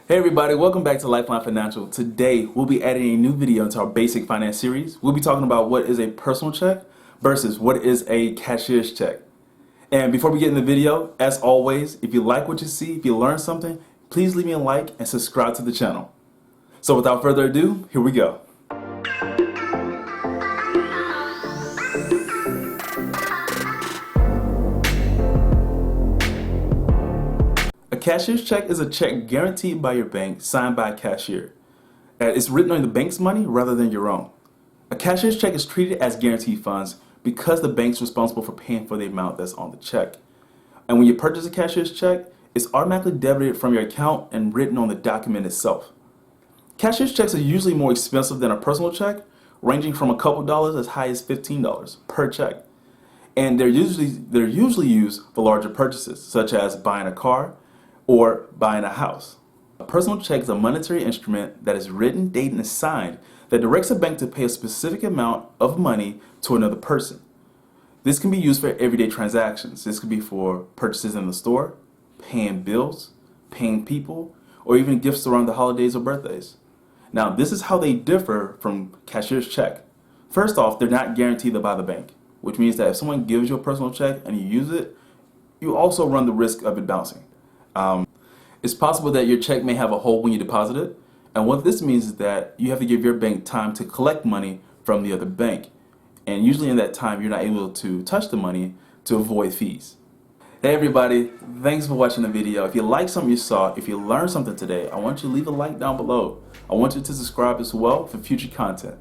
Hey everybody, welcome back to Lifeline Financial. Today we'll be adding a new video into our basic finance series. We'll be talking about what is a personal check versus what is a cashier's check. And before we get in the video, as always, if you like what you see, if you learn something, please leave me a like and subscribe to the channel. So without further ado, here we go. A cashier's check is a check guaranteed by your bank, signed by a cashier. It's written on the bank's money rather than your own. A cashier's check is treated as guaranteed funds because the bank's responsible for paying for the amount that's on the check. And when you purchase a cashier's check, it's automatically debited from your account and written on the document itself. Cashier's checks are usually more expensive than a personal check, ranging from a couple dollars as high as $15 per check. And they're usually used for larger purchases, such as buying a car or buying a house. A personal check is a monetary instrument that is written, dated, and signed that directs a bank to pay a specific amount of money to another person. This can be used for everyday transactions. This could be for purchases in the store, paying bills, paying people, or even gifts around the holidays or birthdays. Now, this is how they differ from cashier's check. First off, they're not guaranteed by the bank, which means that if someone gives you a personal check and you use it, you also run the risk of it bouncing. It's possible that your check may have a hole when you deposit it, and what this means is that you have to give your bank time to collect money from the other bank, and usually in that time you're not able to touch the money to avoid fees. Hey everybody, thanks for watching the video. If you like something you saw, if you learned something today, I want you to leave a like down below. I want you to subscribe as well for future content.